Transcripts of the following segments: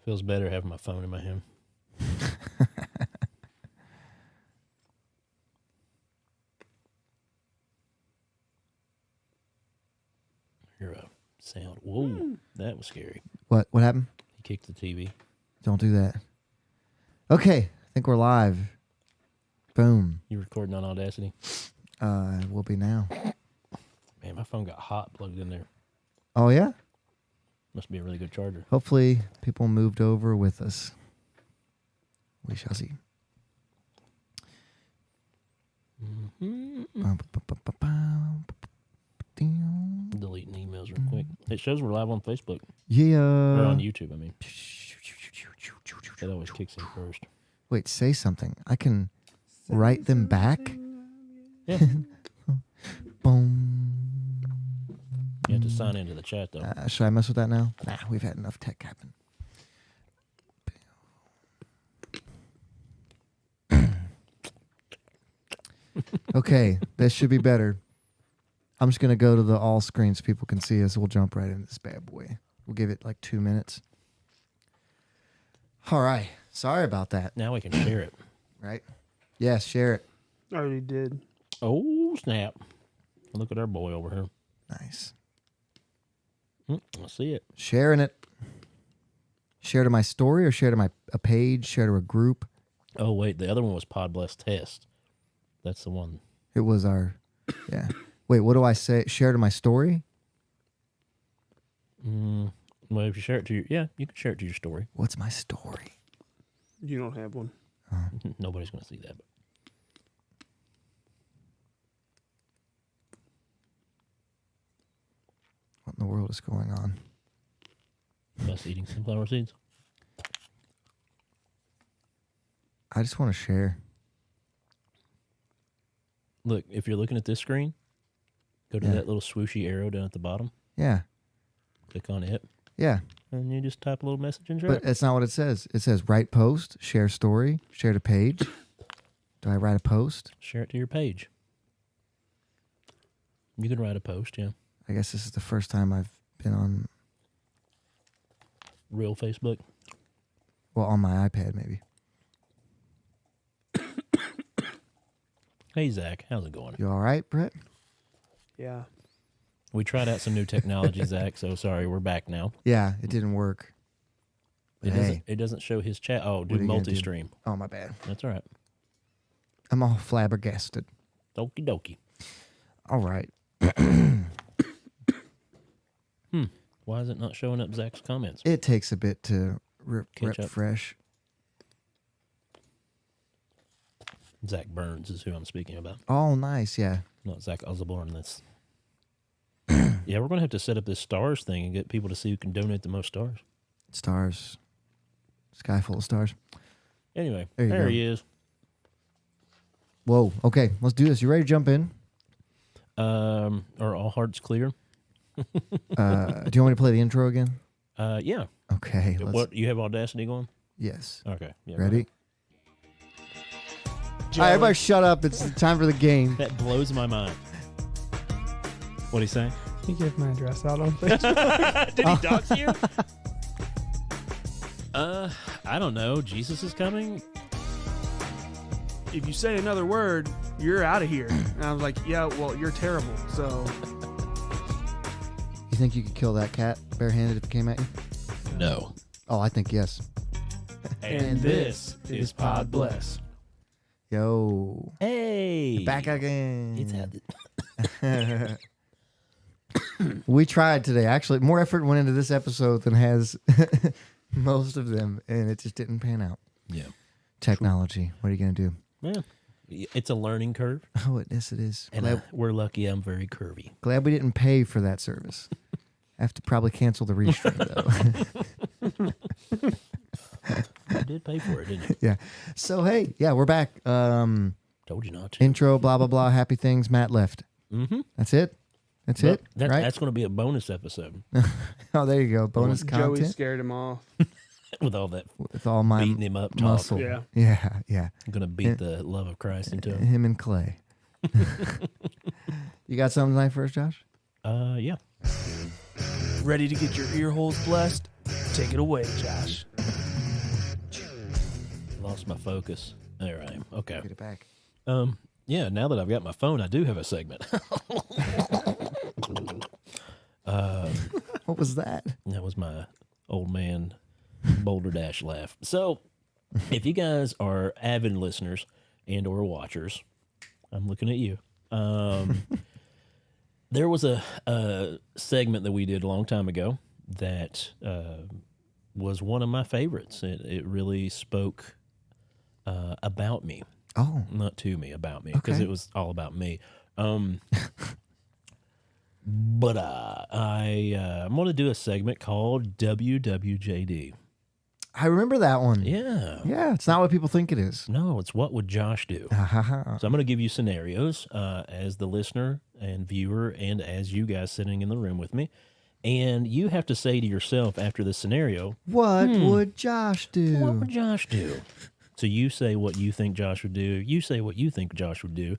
Feels better having my phone in my hand. Hear a sound. Whoa, that was scary. What happened? He kicked the TV. Don't do that. Okay, I think we're live. Boom. You recording on Audacity? We'll be now. Man, my phone got hot plugged in there. Oh, yeah? Must be a really good charger. Hopefully people moved over with us. We shall see. Deleting emails real quick. It shows we're live on Facebook. Yeah. Or on YouTube, I mean. That always kicks in first. Wait, say something. I can write them back? Yeah. Boom. You have to sign into the chat, though. Should I mess with that now? Nah, we've had enough tech happen. Okay, this should be better. I'm just going to go to the all screen so people can see us. We'll jump right into this bad boy. We'll give it like 2 minutes. All right. Sorry about that. Now we can share it. Right? Yes, share it. I already did. Oh, snap. Look at our boy over here. Nice. I see it. Sharing it. Share to my story or share to a page, share to a group? Oh, wait. The other one was Podbless Test. That's the one. It was our, yeah. Wait, what do I say? Share to my story? Well, if you share it to your, you can share it to your story. What's my story? You don't have one. Nobody's going to see that. But. What in the world is going on? Us eating sunflower seeds. I just want to share. Look, if you're looking at this screen, go to that little swooshy arrow down at the bottom. Yeah. Click on it. Yeah. And you just type a little message and share But it's not what it says. It says write post, share story, share to page. Do I write a post? Share it to your page. You can write a post, yeah. I guess this is the first time I've been on, Real Facebook. well, on my iPad maybe. Hey, Zach. How's it going? You all right, Brett? Yeah. We tried out some new technology, Zach, so sorry, we're back now. Yeah, it didn't work. But hey. It doesn't show his chat. Oh, do What are you gonna multi-stream. Oh, my bad. That's all right. I'm all flabbergasted. Okie dokie. All right. Why is it not showing up Zach's comments? It takes a bit to Catch up. refresh. Zach Burns is who I'm speaking about. Oh, nice. Yeah. Not Zach Osborne. That's yeah, we're going to have to set up this stars thing and get people to see who can donate the most stars. Stars. Sky full of stars. Anyway, There you there go. he is. Whoa. Okay, let's do this. You ready to jump in? Are all hearts clear? Do you want me to play the intro again? Yeah. Okay. What, you have Audacity going? Yes. Okay. Yeah, Ready? All right, everybody shut up. It's time for the game. That blows my mind. What'd he say? He gave my address out on Facebook. Did he dox you? I don't know. Jesus is coming. If you say another word, you're out of here. And I was like, yeah, well, you're terrible. So You think you could kill that cat barehanded if it came at you? No. Oh, I think yes. And this is Podbless. Yo. Hey. Back again. It's had We tried today. Actually, more effort went into this episode than has most of them, and it just didn't pan out. Yeah. Technology. What are you going to do? Yeah. It's a learning curve. Oh, yes, it is. And we're lucky I'm very curvy. Glad we didn't pay for that service. I have to probably cancel the restream, though. You did pay for it, didn't you? Yeah. So, hey, yeah, we're back. Told you not to. Intro, blah, blah, blah, happy things. Matt left. Mm-hmm. That's it? That's it? Right? That's going to be a bonus episode. Oh, there you go. Bonus Joey content. scared him off. With all that With all my beating him up talk. muscle. Yeah. Yeah, yeah. I'm going to beat the love of Christ into him. Him and Clay. You got something tonight for us, Josh? Yeah. Ready to get your ear holes blessed? Take it away, Josh. lost my focus. There I am. Okay. Get it back. Yeah, now that I've got my phone, I do have a segment. What was that? That was my old man Boulder Dash laugh. So, if you guys are avid listeners and or watchers, I'm looking at you. There was a segment that we did a long time ago that was one of my favorites. It really spoke about me. Oh, Not to me, about me, because Okay. it was all about me. But I'm going to do a segment called WWJD. I remember that one. Yeah. Yeah, it's not what people think it is. No, it's what would Josh do? Ha ha ha. So I'm going to give you scenarios as the listener and viewer and as you guys sitting in the room with me. And you have to say to yourself after the scenario, What would Josh do? what would Josh do? So you say what you think Josh would do. You say what you think Josh would do.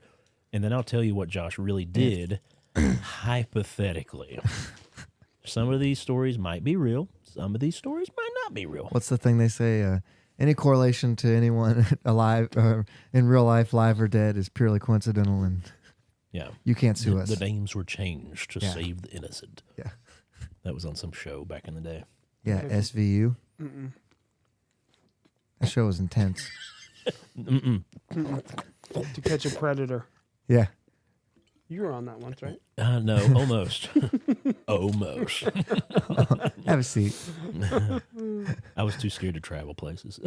And then I'll tell you what Josh really did hypothetically. Some of these stories might be real. Some of these stories might not be real. What's the thing they say? Any correlation to anyone alive in real life, live or dead, is purely coincidental, and Yeah. you can't sue us. The names were changed to Yeah. save the innocent. Yeah. That was on some show back in the day. Yeah, SVU. That show was intense. To Catch a Predator. Yeah. You were on that once, right? No, almost. Almost. Have a seat. I was too scared to travel places.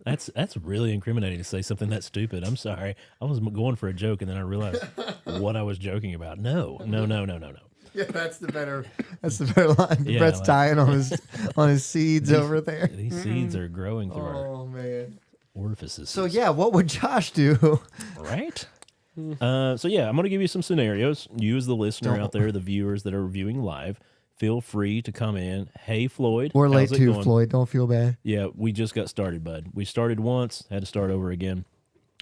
That's really incriminating to say something that stupid. I'm sorry. I was going for a joke and then I realized what I was joking about. No. Yeah, that's the better line. Yeah, Brett's like- dying on his seeds over there. These seeds are growing through our Oh man. orifices. So yeah, what would Josh do? Right? So yeah, I'm going to give you some scenarios. You as the listener out there, the viewers that are viewing live, feel free to come in. Hey, Floyd. We're late how's it too, going? Floyd. Don't feel bad. Yeah, we just got started, bud. We started once, had to start over again.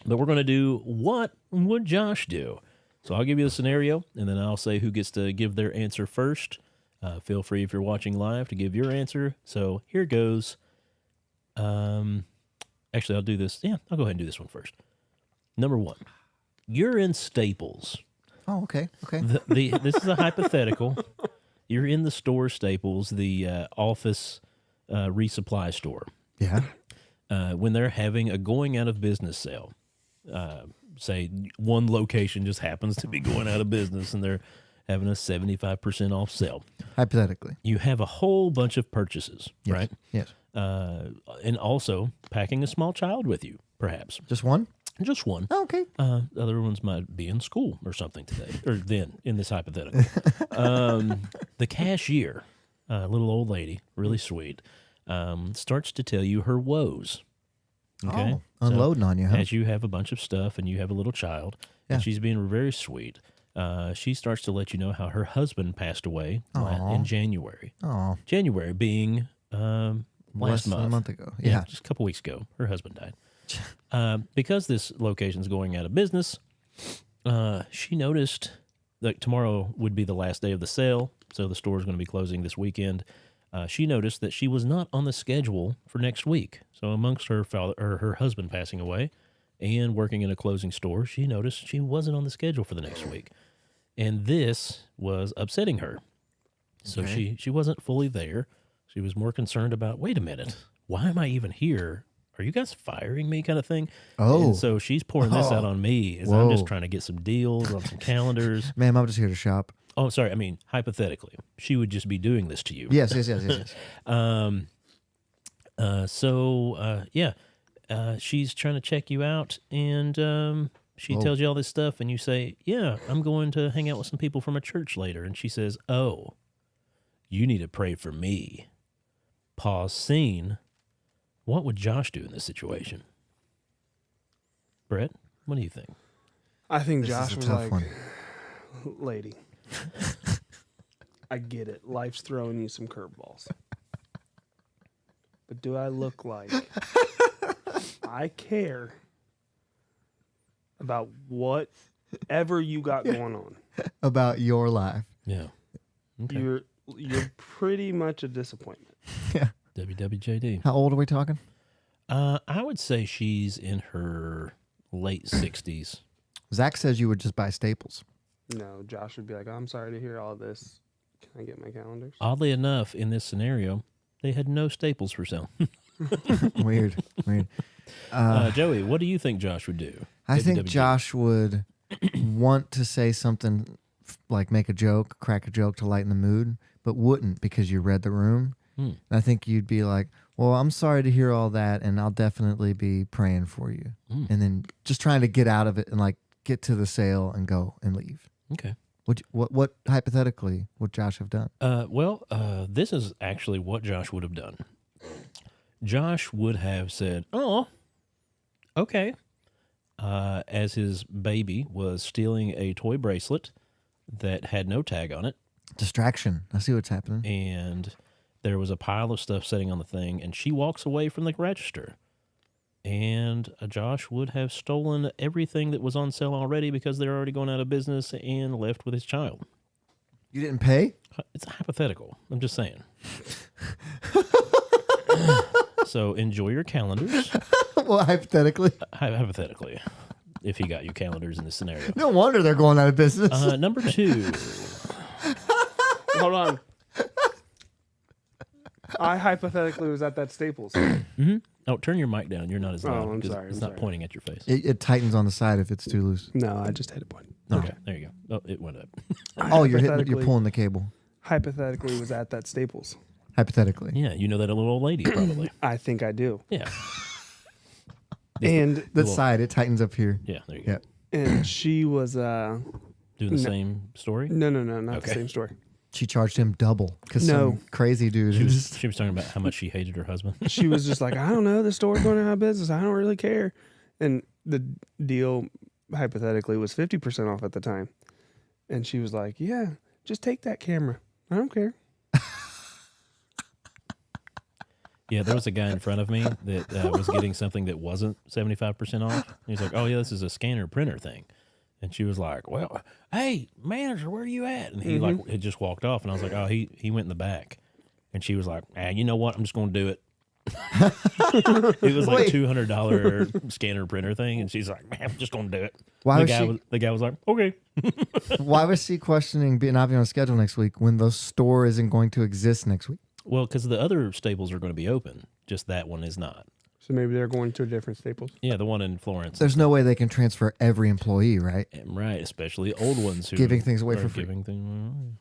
But we're going to do what would Josh do? So I'll give you the scenario, and then I'll say who gets to give their answer first. Feel free, if you're watching live, to give your answer. So here goes. Actually, I'll do this. Yeah, I'll go ahead and do this one first. Number one, you're in Staples. Oh, okay. Okay. This is a hypothetical. You're in the store Staples, the office resupply store, Yeah. when they're having a going out of business sale. Say one location just happens to be going out of business and they're having a 75% off sale. Hypothetically. You have a whole bunch of purchases, Yes. right? Yes. And also packing a small child with you, perhaps. Just one? Just one. Oh, okay. Other ones might be in school or something today, or then in this hypothetical. The cashier, little old lady, really sweet, starts to tell you her woes. Okay, Oh, unloading on you, huh? As you have a bunch of stuff and you have a little child, Yeah. and she's being very sweet. She starts to let you know how her husband passed away Aw. in January. Oh, January being last less than a month ago. Yeah. just a couple weeks ago, her husband died. Because this location's going out of business, she noticed that tomorrow would be the last day of the sale, so the store is going to be closing this weekend. She noticed that she was not on the schedule for next week. So amongst her father or her husband passing away and working in a closing store, she noticed she wasn't on the schedule for the next week. And this was upsetting her. So Okay. she wasn't fully there. She was more concerned about, wait a minute, why am I even here? Are you guys firing me, kind of thing? Oh. And so she's pouring this out on me as I'm just Whoa. trying to get some deals on some calendars. Ma'am, I'm just here to shop. Oh, sorry. I mean, hypothetically, she would just be doing this to you. Yes. She's trying to check you out, and she tells you all this stuff, and you say, yeah, I'm going to hang out with some people from a church later. And she says, oh, you need to pray for me. Pause scene. What would Josh do in this situation? Brett, what do you think? I think This Josh is a was tough like, one. lady, I get it. Life's throwing you some curveballs. But do I look like I care about whatever you got going on? About your life. Yeah. Okay. You're pretty much a disappointment. Yeah. WWJD. How old are we talking? I would say she's in her late 60s. Zach says you would just buy Staples. No, Josh would be like, I'm sorry to hear all this. Can I get my calendars? Oddly enough, in this scenario, they had no staples for sale. Weird. Joey, what do you think Josh would do? I think WWG. Josh would want to say something like make a joke, crack a joke to lighten the mood, but wouldn't because you read the room. And I think you'd be like, well, I'm sorry to hear all that, and I'll definitely be praying for you. And then just trying to get out of it and like get to the sale and go and leave. Okay. What hypothetically would Josh have done? This is actually what Josh would have done. Josh would have said, "Oh, okay," as his baby was stealing a toy bracelet that had no tag on it, Distraction. I see what's happening. and there was a pile of stuff sitting on the thing, and she walks away from the register. And Josh would have stolen everything that was on sale already because they're already going out of business and left with his child. You didn't pay? It's hypothetical. I'm just saying. So enjoy your calendars. Well, hypothetically. Hypothetically, if he got you calendars in this scenario. No wonder they're going out of business. Number 2. Hold on. I hypothetically was at that Staples. Oh, turn your mic down. You're not as loud. I'm 'cause sorry, It's I'm not sorry. pointing at your face. It tightens on the side if it's too loose. No, I just had a point. Okay, there you go. Oh, it went up. Oh, you're Hypothetically- pulling the cable. Hypothetically was at that Staples. Hypothetically. Yeah, you know that little old lady, probably. I think I do. Yeah. And The Little- side, it tightens up here. Yeah, there you go. Yeah. and she was Doing the same story? no, not Okay. the same story. She charged him double because No. some crazy dude. She was talking about how much she hated her husband. She was just like, I don't know, the store's going out of business. I don't really care. And the deal hypothetically was 50% off at the time. And she was like, yeah, just take that camera. I don't care. Yeah, there was a guy in front of me that was getting something that wasn't 75% off. He's like, oh, yeah, this is a scanner printer thing. And she was like, well, hey, manager, where are you at? And he like had just walked off. And I was like, oh, he went in the back. And she was like, you know what? I'm just going to do it. It was like Wait. $200 scanner printer thing. And she's like, man, I'm just going to do it. Why The guy was like, okay. Why was she questioning not being on schedule next week when the store isn't going to exist next week? Well, because the other Staples are going to be open. Just that one is not. So maybe they're going to a different Staples. Yeah, the one in Florence. There's no way they can transfer every employee, right? Right, especially old ones who Giving things away are for free. giving things.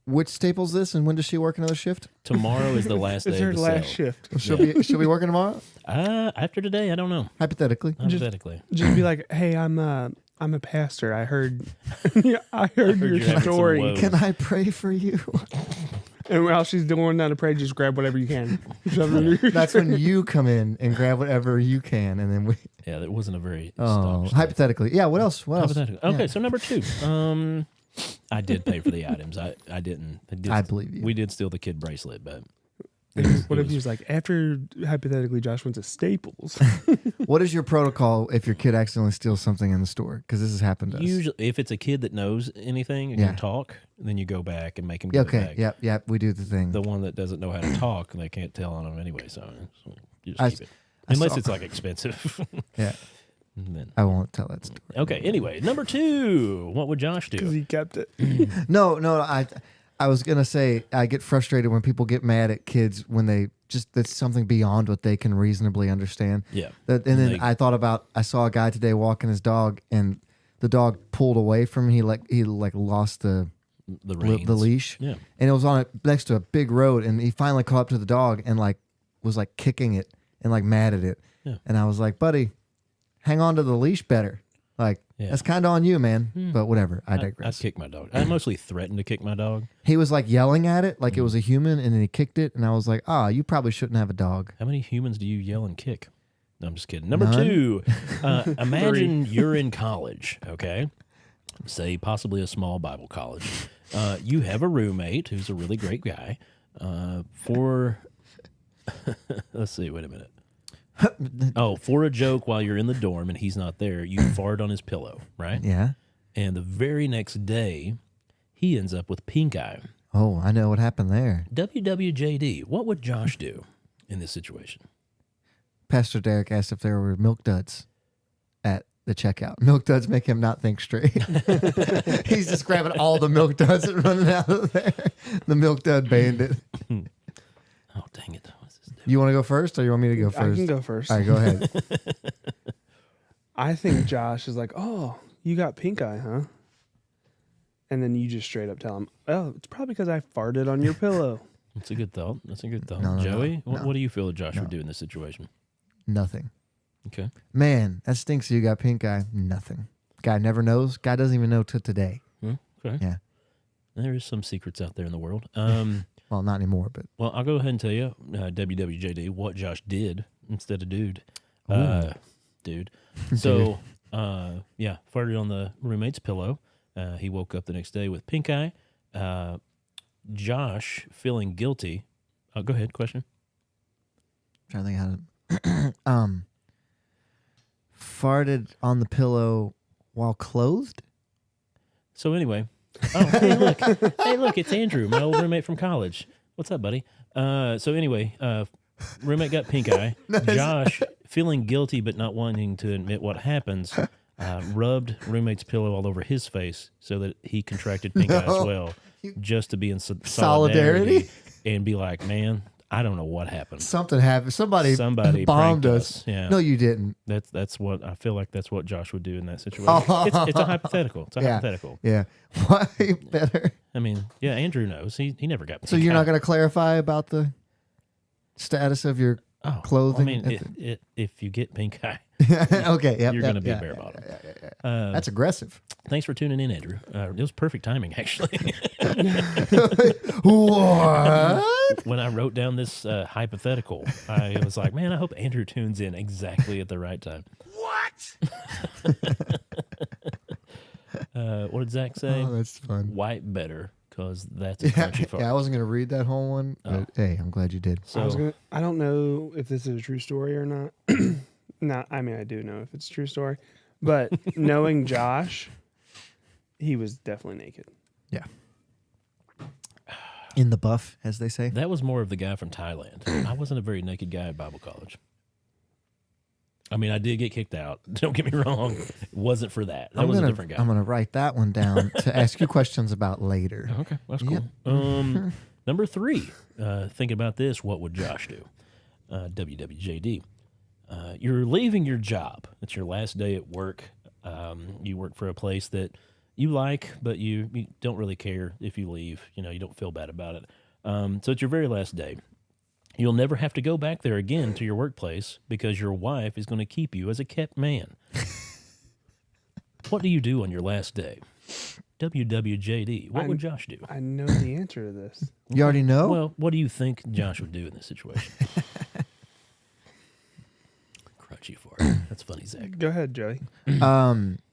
Which Staples this, and when does she work another shift? Tomorrow is the last day It's her of the last sale. shift. She'll be working tomorrow, After today, I don't know. hypothetically. Hypothetically. Just be like, hey, I'm a pastor. I heard I heard you're your having some story. woes. Can I pray for you? And while she's doing that to pray, just grab whatever you can. Shove it in your- That's when you come in and grab whatever you can, and then we. Yeah, that wasn't a very Oh, staunch hypothetically, yeah. What else? What else? hypothetical. Okay, Yeah. so number 2. I did pay for the items. I didn't. I believe you. We did steal the kid bracelet, but What if he was like, after hypothetically Josh went to Staples? What is your protocol if your kid accidentally steals something in the store? Because this has happened to us. usually if it's a kid that knows anything and Yeah. can talk, then you go back and make him Yeah, give it okay. back. Yep. We do the thing. The one that doesn't know how to talk, they can't tell on them anyway, so you just I- keep it. I Unless saw- it's like expensive. Yeah. And then, I won't tell that story. okay, anyway, number 2. What would Josh Because do? he kept it. No. I was gonna say I get frustrated when people get mad at kids when they just that's something beyond what they can reasonably understand. Yeah. And then They- I saw a guy today walking his dog, and the dog pulled away from him. He lost the reins. leash. Yeah. And it was on next to a big road, and he finally caught up to the dog and was kicking it and mad at it. Yeah. And I was like, buddy, hang on to the leash better. Yeah. That's kind of on you, man. But whatever. I I'd digress. kick my dog. I mostly threatened to kick my dog. He was yelling at it like it was a human, and then he kicked it, and I was like, you probably shouldn't have a dog. How many humans do you yell and kick? No, I'm just kidding. Number None. 2, imagine you're in college, okay? Say possibly a small Bible college. You have a roommate who's a really great guy. Let's see, wait a minute. For a joke while you're in the dorm and he's not there, you fart on his pillow, right? Yeah. And the very next day, he ends up with pink eye. Oh, I know what happened there. WWJD, what would Josh do in this situation? Pastor Derek asked if there were milk duds at the checkout. Milk duds make him not think straight. He's just grabbing all the milk duds and running out of there. The milk dud bandit. Oh, dang it. What's this do? You want to go first, or you want me to go first? I can go first. All right, go ahead. I think Josh is like, oh, you got pink eye, huh? And then you just straight up tell him, oh, it's probably because I farted on your pillow. That's a good thought. That's a good thought. No, Joey, no. what do you feel that Josh would do in this situation? Nothing. Okay. Man, that stinks. You got pink eye. Nothing. Guy never knows. Guy doesn't even know till today. Okay. Yeah. There is some secrets out there in the world. Well, not anymore, but Well, I'll go ahead and tell you, WWJD, what Josh did instead of dude. Dude. So, yeah, farted on the roommate's pillow. He woke up the next day with pink eye. Josh feeling guilty. Go ahead, question. trying to think how to. Farted on the pillow while clothed. So anyway, hey look, it's Andrew, my old roommate from college. What's up, buddy? So anyway, roommate got pink eye. Josh, feeling guilty but not wanting to admit what happens, rubbed roommate's pillow all over his face so that he contracted pink eye as well, just to be in solidarity and be like, man, I don't know what happened. Something happened. Somebody bombed pranked us. Yeah. No, you didn't. That's what I feel like. That's what Josh would do in that situation. It's a hypothetical. It's a hypothetical. Yeah. Why better? I mean, yeah, Andrew knows. He never got pink So you're eye. not going to clarify about the status of your clothing? I mean, if you get pink eye, okay, yep, you're yep, going to be yeah, bare bottom. That's aggressive. Thanks for tuning in, Andrew. It was perfect timing, actually. What? When I wrote down this hypothetical, I was like, man, I hope Andrew tunes in exactly at the right time. What did Zach say? Oh, that's fun. White better, because that's a crunchy fart. Yeah, I wasn't going to read that whole one, but hey, I'm glad you did. So, I don't know if this is a true story or not. I mean, I do know if it's a true story, but knowing Josh, he was definitely naked. Yeah. In the buff, as they say. that was more of the guy from Thailand. I wasn't a very naked guy at Bible college. I mean, I did get kicked out. Don't get me wrong. It wasn't for that. That was a different guy. I'm going to write that one down to ask you questions about later. Okay, that's cool. Number 3, thinking about this, what would Josh do? WWJD. You're leaving your job. It's your last day at work. You work for a place that you like, but you don't really care if you leave. You know, you don't feel bad about it. So it's your very last day. You'll never have to go back there again to your workplace because your wife is going to keep you as a kept man. What do you do on your last day? WWJD. What would Josh do? I know the answer to this. You already know? Well, what do you think Josh would do in this situation? Crunchy fart. That's funny, Zach. Go ahead, Joey.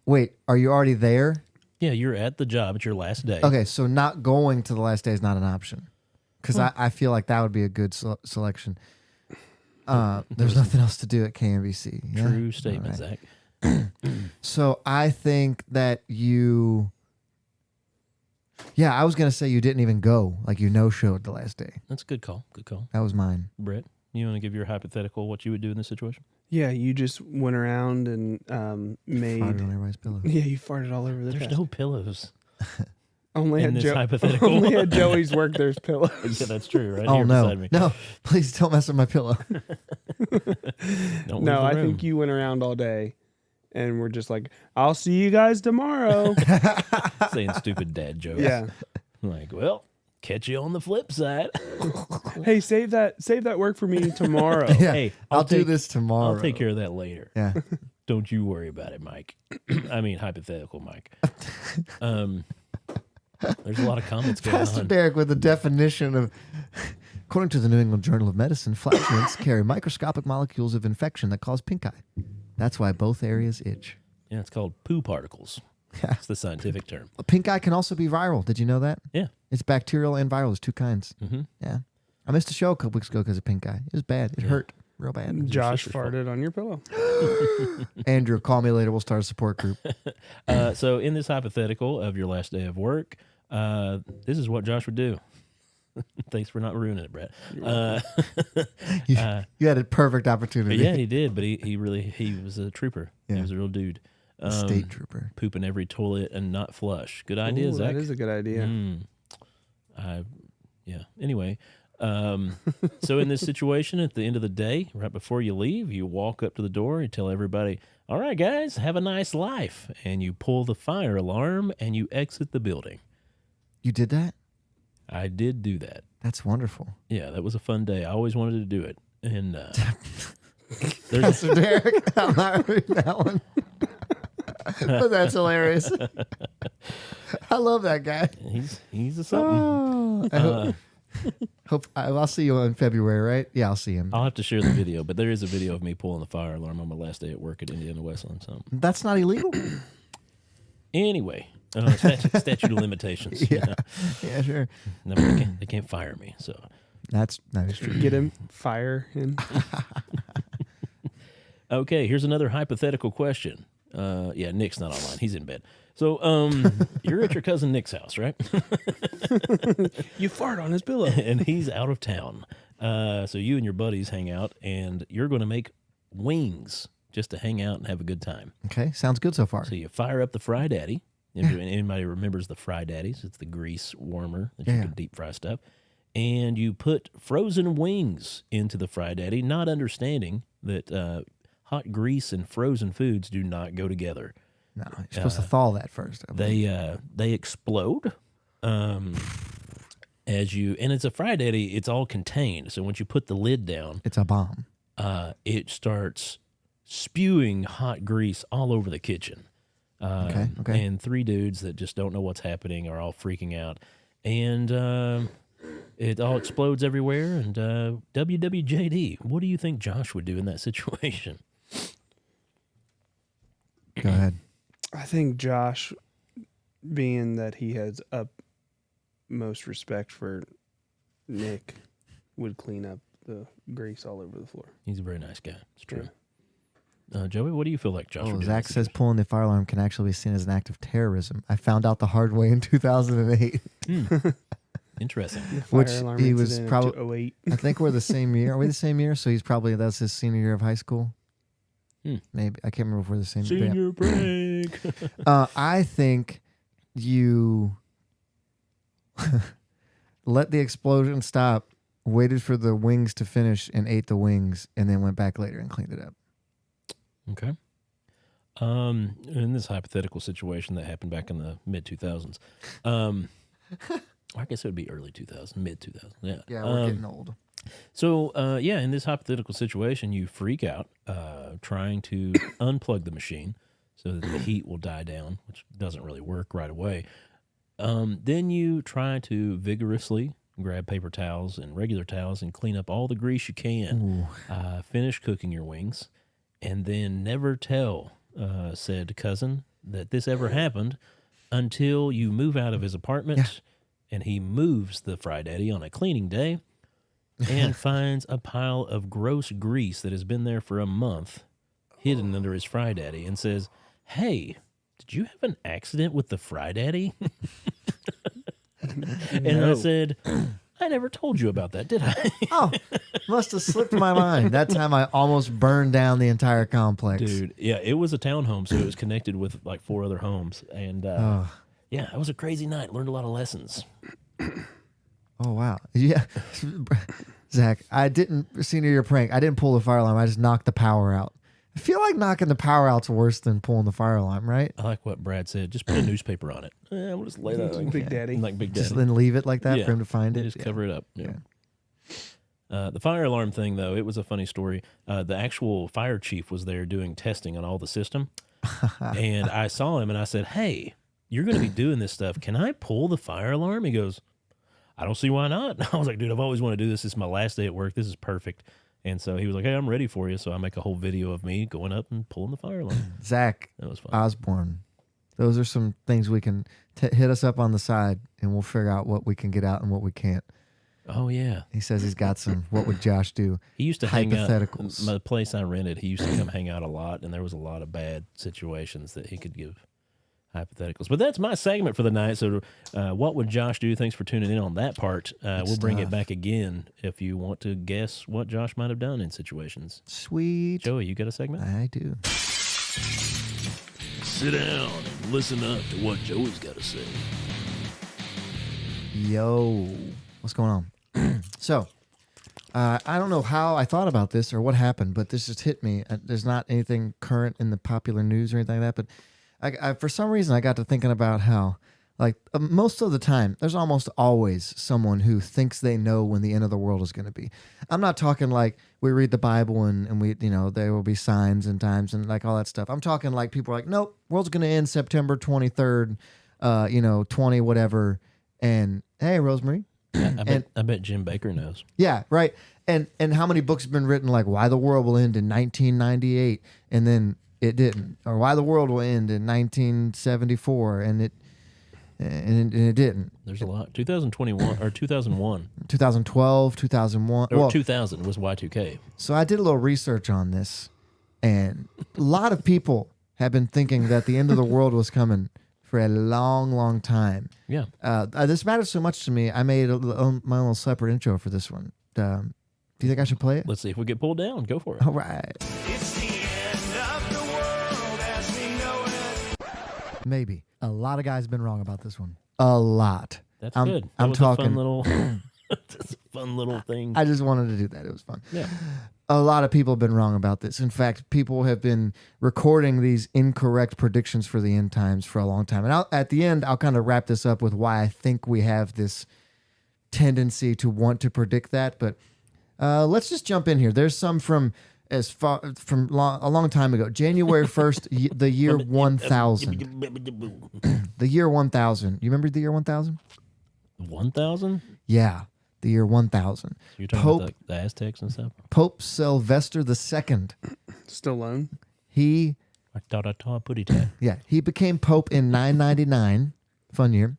Wait, are you already there? Yeah, you're at the job. It's your last day. Okay, so not going to the last day is not an option. Because I feel like that would be a good selection. There's nothing else to do at KMBC. Yeah? True statement, All right. Zach. So I think that you... Yeah, I was going to say you didn't even go. Like you no-showed the last day. That's a good call. Good call. That was mine. Brett, you want to give your hypothetical what you would do in this situation? Yeah, you just went around and made. Farted on everybody's pillow. Yeah, you farted all over the There's desk. no pillows. Only in at this hypothetical. Only at Joey's work. There's pillows. Yeah, that's true. Right Oh, here no. beside me. No, please don't mess with my pillow. Don't No, leave I the think room. you went around all day, and we're just like, "I'll see you guys tomorrow." saying stupid dad jokes. Yeah. Like, well, catch you on the flip side. Hey, save that work for me tomorrow. Yeah, Hey, I'll do take- this tomorrow. I'll take care of that later. Yeah. Don't you worry about it, Mike. I mean, hypothetical, Mike. There's a lot of comments going Pastor on. Derek with the definition of, according to the New England Journal of Medicine, flatulence carry microscopic molecules of infection that cause pink eye. That's why both areas itch. Yeah, it's called poo particles. Yeah. That's the scientific term. Pink eye can also be viral. Did you know that? Yeah. It's bacterial and viral. There's 2 kinds. Mm-hmm. Yeah. I missed a show a couple weeks ago because of pink eye. It was bad. It hurt real bad. Josh sister's fault. farted on your pillow. Andrew, call me later. We'll start a support group. So in this hypothetical of your last day of work, this is what Josh would do. Thanks for not ruining it, Brett. You had a perfect opportunity. Yeah, he did, but he was a trooper. Yeah. He was a real dude. State trooper. Pooping every toilet and not flush. Good idea, Ooh, Zach. that is a good idea. Yeah. Anyway, so in this situation, at the end of the day, right before you leave, you walk up to the door, you tell everybody, all right, guys, have a nice life. And you pull the fire alarm and you exit the building. You did that? I did do that. That's wonderful. Yeah, that was a fun day. I always wanted to do it. And there's Pastor Derek, I'm not reading that one. But that's hilarious. I love that guy. he's a something. I'll see you in February, right? Yeah, I'll see him. I'll have to share the video, but there is a video of me pulling the fire alarm on my last day at work at Indiana Westland. So That's not illegal. anyway, statute of limitations. Yeah, yeah, sure. No, they can't fire me. So That is true. Get him, fire him. okay, here's another hypothetical question. Yeah, Nick's not online. He's in bed. So you're at your cousin Nick's house, right? You fart on his pillow. And he's out of town. So you and your buddies hang out, and you're going to make wings just to hang out and have a good time. Okay, sounds good so far. So you fire up the Fry Daddy. If anybody remembers the Fry Daddies, it's the grease warmer that you can deep fry stuff. And you put frozen wings into the Fry Daddy, not understanding that hot grease and frozen foods do not go together. No, you're supposed to thaw that first. They explode and it's a Fry Daddy. It's all contained. So once you put the lid down, It's a bomb. it starts spewing hot grease all over the kitchen. Okay. And three dudes that just don't know what's happening are all freaking out. And it all explodes everywhere. And WWJD, what do you think Josh would do in that situation? Go ahead. I think Josh, being that he has utmost respect for Nick, would clean up the grease all over the floor. He's a very nice guy. It's true. Joey, what do you feel like Josh would do? Zach says pulling the fire alarm can actually be seen as an act of terrorism. I found out the hard way in 2008. Interesting. Which Fire alarm he was incident probably. of 08. I think we're the same year. Are we the same year? So that's his senior year of high school. Maybe I can't remember if we're the same. Senior break. I think you let the explosion stop, waited for the wings to finish, and ate the wings, and then went back later and cleaned it up. Okay. In this hypothetical situation that happened back in the mid 2000s, I guess it would be early 2000s, mid 2000s. Yeah. Yeah, we're getting old. So, in this hypothetical situation, you freak out trying to unplug the machine so that the heat will die down, which doesn't really work right away. Then you try to vigorously grab paper towels and regular towels and clean up all the grease you can. Finish cooking your wings, and then never tell said cousin that this ever happened until you move out of his apartment and he moves the Fry Daddy on a cleaning day and finds a pile of gross grease that has been there for a month hidden under his Fry Daddy and says, "Hey, did you have an accident with the Fry Daddy?" And I said, "I never told you about that, did I?" Oh, must have slipped my mind. That time I almost burned down the entire complex. Dude, yeah, it was a townhome, so it was connected with like 4 other homes. And yeah, it was a crazy night. Learned a lot of lessons. Oh, wow. Yeah. Zach, senior year prank, I didn't pull the fire alarm. I just knocked the power out. I feel like knocking the power out's worse than pulling the fire alarm, right? I like what Brad said. Just put a newspaper on it. We'll just lay that Like Big Daddy. like Big Daddy. Just then leave it like that Yeah. for him to find it. Just cover it up. Yeah. The fire alarm thing, though, it was a funny story. The actual fire chief was there doing testing on all the system. And I saw him and I said, "Hey, you're going to be doing this stuff. Can I pull the fire alarm?" He goes, "I don't see why not." And I was like, "Dude, I've always wanted to do this. This is my last day at work. This is perfect." And so he was like, "Hey, I'm ready for you." So I make a whole video of me going up and pulling the fire alarm. Zach That was fun. Osborne. Those are some things we can hit us up on the side, and we'll figure out what we can get out and what we can't. Oh, yeah. He says he's got some. What would Josh do? He used to hang out. Hypotheticals. My place I rented, he used to come hang out a lot, and there was a lot of bad situations that he could give hypotheticals. But that's my segment for the night. So, what would Josh do? Thanks for tuning in on that part. We'll bring it stuff. back again if you want to guess what Josh might have done in situations. Sweet. Joey, you got a segment? I do. Sit down and listen up to what Joey's got to say. Yo, what's going on? So, I don't know how I thought about this or what happened, but this just hit me. There's not anything current in the popular news or anything like that, but I for some reason, I got to thinking about how, like, most of the time, there's almost always someone who thinks they know when the end of the world is going to be. I'm not talking like we read the Bible and we, there will be signs and times and like all that stuff. I'm talking like people are like, nope, world's going to end September 23rd, 20 whatever. And hey, Rosemary. I bet Jim Baker knows. Yeah, right. And how many books have been written like why the world will end in 1998 and then it didn't, or why the world will end in 1974 and it didn't. There's a lot. 2021 or 2001. 2012, 2001. Or 2000 was Y2K. So I did a little research on this, and a lot of people have been thinking that the end of the world was coming for a long, long time. Yeah. This matters so much to me. I made my little separate intro for this one. Do you think I should play it? Let's see if we get pulled down. Go for it. All right. It's the end of the world as we know it. Maybe. A lot of guys have been wrong about this one. A lot. That's I'm, good. That I'm was talking. a fun little, that's a fun little thing. I just wanted to do that. It was fun. Yeah. A lot of people have been wrong about this. In fact, people have been recording these incorrect predictions for the end times for a long time. And at the end, I'll kind of wrap this up with why I think we have this tendency to want to predict that. But let's just jump in here. There's some from a long time ago, January 1st, the year 1000. The year 1000. You remember the year 1000? 1,000? Yeah, the year 1000. You're talking Pope, about the Aztecs and stuff? Pope Sylvester II. Still alone. He I thought I taught putty tat. Yeah, he became pope in 999, fun year,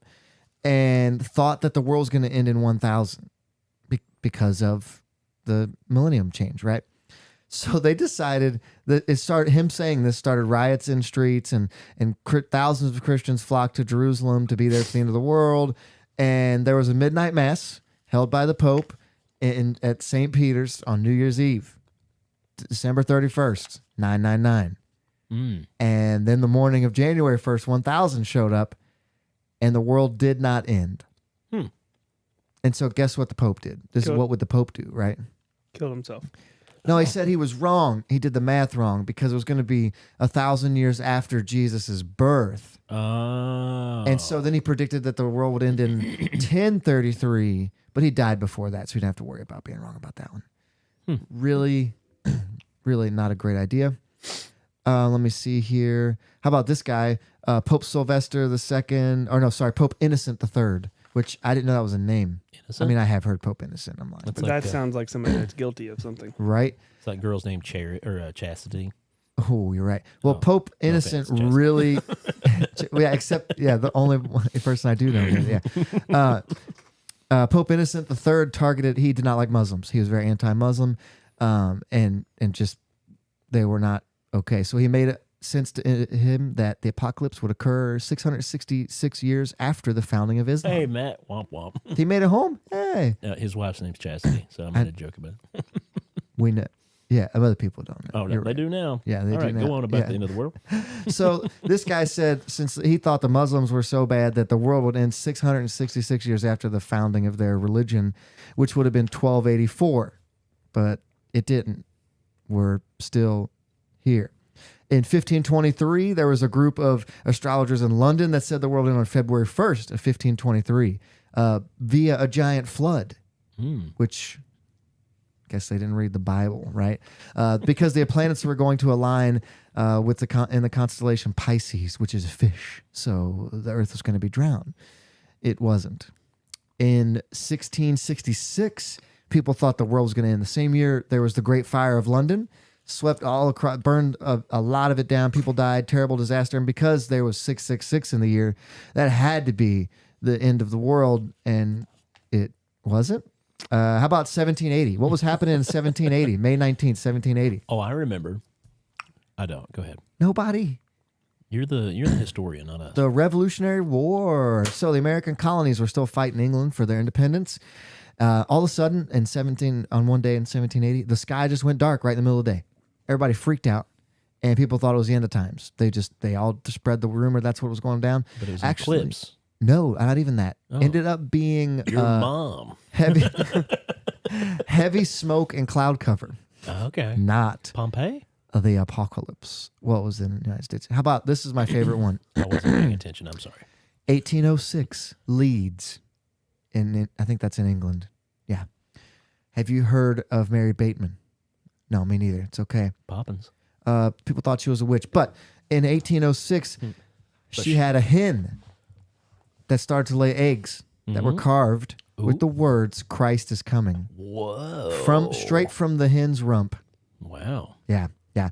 and thought that the world was going to end in 1000 because of the millennium change, right? So they decided that him saying this started riots in streets and thousands of Christians flocked to Jerusalem to be there for the end of the world. And there was a midnight mass held by the Pope at St. Peter's on New Year's Eve, December 31st, 999. And then the morning of January 1st, 1000 showed up and the world did not end. And so guess what the Pope did? This is what would the Pope do, right? Killed himself. No, he said he was wrong. He did the math wrong because it was going to be 1,000 years after Jesus' birth. Oh. And so then he predicted that the world would end in 1033, but he died before that, so we didn't have to worry about being wrong about that one. Really, really not a great idea. Let me see here. How about this guy, Pope Sylvester II, Pope Innocent III, which I didn't know that was a name. Innocent? I mean, I have heard Pope Innocent. I'm like, That's But like that sounds like somebody that's guilty of something. right? It's like girl's name Chastity. Oh, you're right. Well, Pope Innocent offense, Jesse. really, the only person I do know. Yeah. Pope Innocent III he did not like Muslims. He was very anti-Muslim, and just they were not okay. So he made it sense to him that the apocalypse would occur 666 years after the founding of Islam. Hey, Matt. Womp womp. He made it home. Hey, His wife's name's Chastity, so I'm going to joke about it. we know. Yeah, other people don't know. Oh, You're they right. do now. Yeah, they All do right, now. go on about Yeah. the end of the world. So this guy said since he thought the Muslims were so bad that the world would end 666 years after the founding of their religion, which would have been 1284, but it didn't. We're still here. In 1523, there was a group of astrologers in London that said the world ended on February 1st of 1523 via a giant flood, which I guess they didn't read the Bible, right? Because the planets were going to align with in the constellation Pisces, which is a fish. So the Earth was going to be drowned. It wasn't. In 1666, people thought the world was going to end. The same year, there was the Great Fire of London. Swept all across, burned a lot of it down. People died, terrible disaster. And because there was 666 in the year, that had to be the end of the world, and it wasn't. How about 1780? What was happening in 1780? May 19th, 1780. Oh, I remember. I don't. Go ahead. Nobody. You're the historian, not us. The Revolutionary War. So the American colonies were still fighting England for their independence. All of a sudden, on one day in 1780, the sky just went dark right in the middle of the day. Everybody freaked out, and people thought it was the end of times. They all spread the rumor that's what was going down. But it was Actually, an eclipse. no, not even that. Oh. Ended up being Your mom. heavy smoke and cloud cover. Okay. Not Pompeii? the apocalypse. What was in the United States? How about this is my favorite one. I wasn't paying attention. I'm sorry. 1806, Leeds. I think that's in England. Yeah. Have you heard of Mary Bateman? No, me neither. It's okay. Poppins. People thought she was a witch. But in 1806, she had a hen that started to lay eggs that were carved with the words, Christ is coming. Whoa. Straight from the hen's rump. Wow. Yeah, yeah.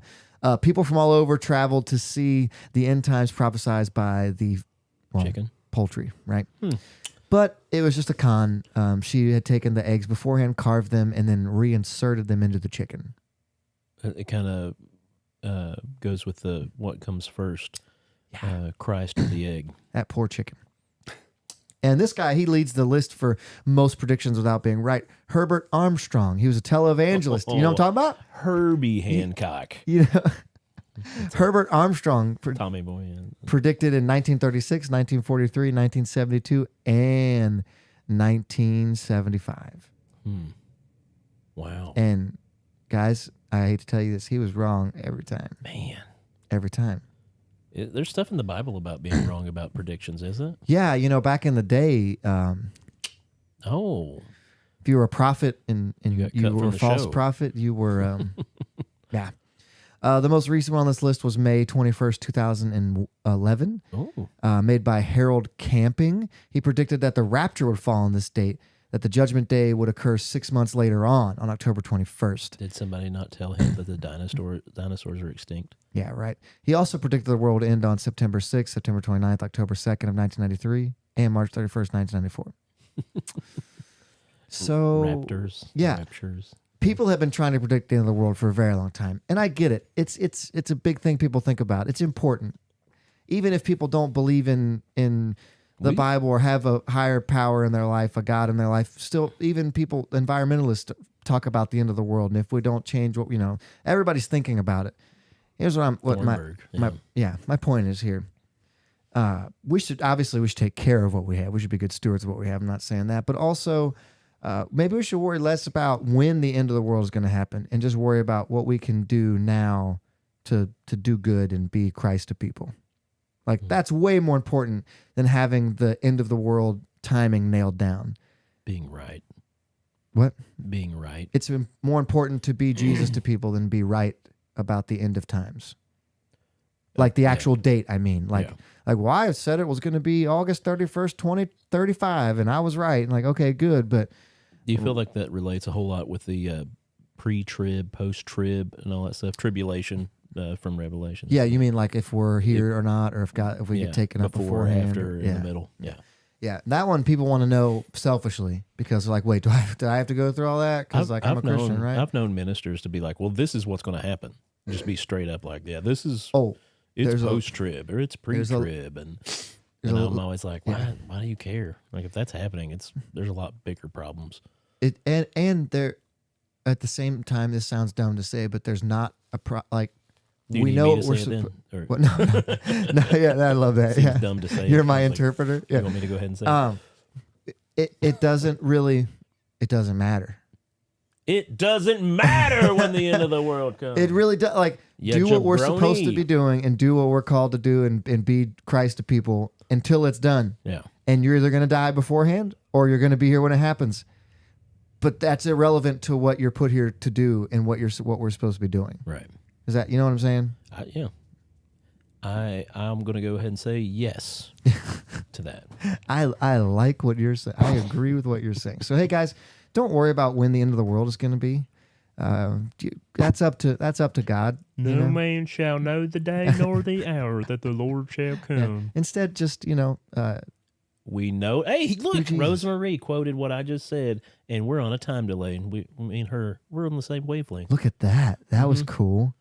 People from all over traveled to see the end times prophesied by the Chicken. poultry, right? But it was just a con. She had taken the eggs beforehand, carved them, and then reinserted them into the chicken. It kind of goes with the what comes first, Christ or the egg. That poor chicken. And this guy, he leads the list for most predictions without being right. Herbert Armstrong. He was a televangelist. You know what I'm talking about? Herbie Hancock. You know, Herbert Armstrong Tommy Boy. Yeah. predicted in 1936, 1943, 1972, and 1975. Wow. And guys, I hate to tell you this, he was wrong every time. Man. Every time. There's stuff in the Bible about being wrong about predictions, isn't it? Yeah, back in the day, Oh. if you were a prophet and got you cut were from a the false show. prophet, you were, yeah. The most recent one on this list was May 21st, 2011, Oh. made by Harold Camping. He predicted that the rapture would fall on this date, that the judgment day would occur 6 months later on October 21st. Did somebody not tell him that the dinosaurs are extinct? Yeah, right. He also predicted the world would end on September 6th, September 29th, October 2nd of 1993, and March 31st, 1994. So, Raptors. yeah. Raptures. people have been trying to predict the end of the world for a very long time, and I get it. It's a big thing people think about. It's important, even if people don't believe in the Bible or have a higher power in their life, a God in their life. Still, even people, environmentalists, talk about the end of the world, and if we don't change what everybody's thinking about it. Here's what my point is here. We should take care of what we have. We should be good stewards of what we have. I'm not saying that, but also maybe we should worry less about when the end of the world is going to happen and just worry about what we can do now to do good and be Christ to people. Like that's way more important than having the end of the world timing nailed down. Being right. What? Being right. It's more important to be Jesus to people than be right about the end of times. Like the actual date, I mean. Like I said it was going to be August 31st, 2035, and I was right. And like, okay, good, but... Do you feel like that relates a whole lot with the pre-trib, post-trib, and all that stuff? Tribulation from Revelation. Yeah, you mean like if we're here or not, or if we get taken up before, beforehand. after, in the middle. Yeah. Yeah, that one people want to know selfishly because they're like, wait, do I have to go through all that? Because I'm a Christian, right? I've known ministers to be like, well, this is what's going to happen. Just be straight up like, yeah, this is... It's post-trib or it's pre-trib, and I'm always like, why do you care? Like if that's happening, there's a lot bigger problems. And there, at the same time, this sounds dumb to say, but there's not Do you we need know me what to we're say it supposed. then? Or- No, yeah, I love that. Seems Yeah, dumb to say. You're it. my I was interpreter. Like, Yeah. You want me to go ahead and say it doesn't really, it doesn't matter. It doesn't matter when the end of the world comes. It really does. Like, do what we're supposed to be doing and do what we're called to do and be Christ to people until it's done. Yeah. And you're either going to die beforehand or you're going to be here when it happens. But that's irrelevant to what you're put here to do and what we're supposed to be doing. Right. Is that, you know what I'm saying? Yeah. I'm going to go ahead and say yes to that. I like what you're saying. I agree with what you're saying. So, hey, guys, don't worry about when the end of the world is going to be. That's up to God. No man shall know the day nor the hour that the Lord shall come. Yeah. Instead, just we know. Hey, look, Jesus. Rosemarie quoted what I just said, and we're on a time delay. And me and her, we're on the same wavelength. look at that. That was cool.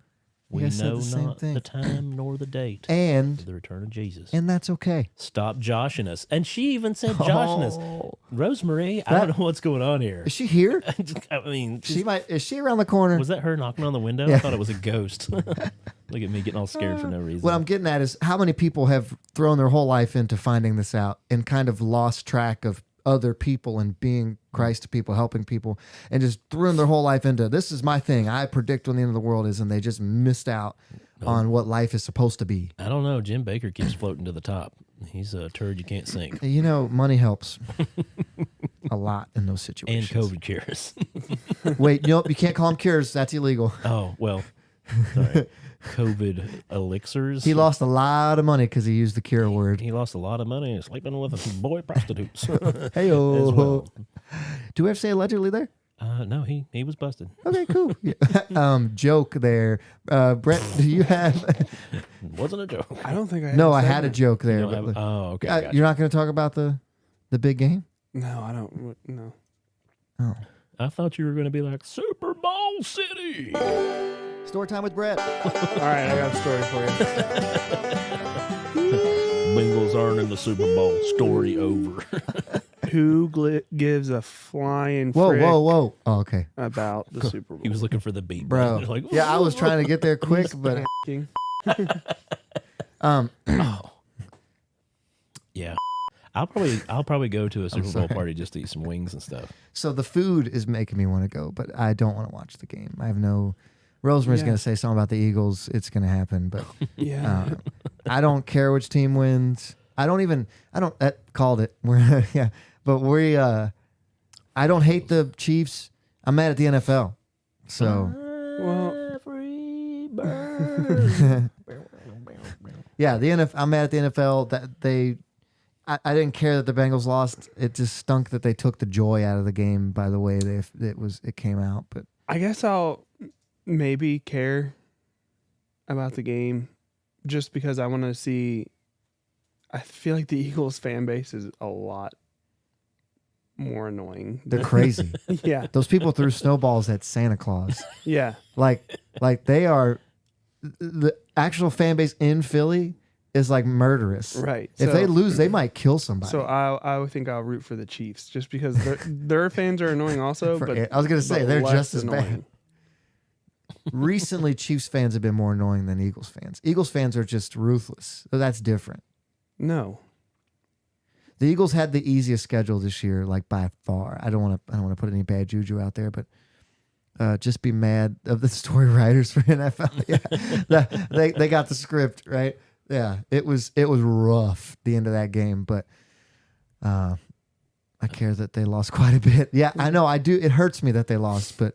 We guys said know the same not thing. the time nor the date And of the return of Jesus. that's okay. Stop joshing us. And she even said joshing us. Oh. Rosemary, I don't know what's going on here. Is she here? I mean, Is she around the corner? was that her knocking on the window? I thought it was a ghost. Look at me getting all scared for no reason. What I'm getting at is how many people have thrown their whole life into finding this out and kind of lost track of other people and being Christ to people, helping people, and just thrown their whole life into this is my thing. I predict when the end of the world is, and they just missed out on what life is supposed to be. I don't know. Jim Baker keeps floating to the top. He's a turd you can't sink. You know, money helps a lot in those And situations. COVID cures. Wait, nope, you can't call them cures. That's illegal. Oh, well, sorry. COVID elixirs. He lost a lot of money because he used the cure word. He lost a lot of money sleeping with some boy prostitutes. Hey, as well. do we have to say allegedly there? No, he was busted. Okay, cool. Yeah. Joke there. Brett, do you have? Wasn't a joke. I don't think I. No, have I a had a segment. joke You there. don't but- have- oh, okay. Gotcha. You're not going to talk about the big game? No, I don't. No. Oh. I thought you were going to be like Super Bowl City. Story time with Brett. All right, I got a story for you. Bengals aren't in the Super Bowl. Story over. Who gives a flying Whoa, frick whoa, whoa. Oh, okay. about the Super Bowl? He was looking for the beat, Bro. Like, Yeah, I was trying to get there quick, but King. oh. Yeah. I'll probably go to a Super Bowl party just to eat some wings and stuff. so the food is making me want to go, but I don't want to watch the game. I have no. Rosemary's Yeah. going to say something about the Eagles. It's going to happen, but Yeah. I don't care which team wins. That called it. We're yeah, but I don't hate the Chiefs. I'm mad at the NFL. So Well- Every bird. yeah, the NFL. I'm mad at the NFL that they. I didn't care that the Bengals lost. It just stunk that they took the joy out of the game by the way it came out. But I guess I'll maybe care about the game just because I want to see. I feel like the Eagles fan base is a lot more annoying. they're crazy. Yeah, Those people threw snowballs at Santa Claus. yeah, Like they are. The actual fan base in Philly is like murderous. right. If So- they lose, they might kill somebody. So I would think I'll root for the Chiefs just because their fans are annoying also. But I was gonna say but they're less just as bad. annoying. Recently, Chiefs fans have been more annoying than Eagles fans. Eagles fans are just ruthless. So that's different. No, The Eagles had the easiest schedule this year, like by far. I don't want to put any bad juju out there, but just be mad of the story writers for NFL. Yeah, they got the script right. Yeah, it was rough the end of that game, but I care that they lost quite a bit. Yeah, I know I do. It hurts me that they lost, but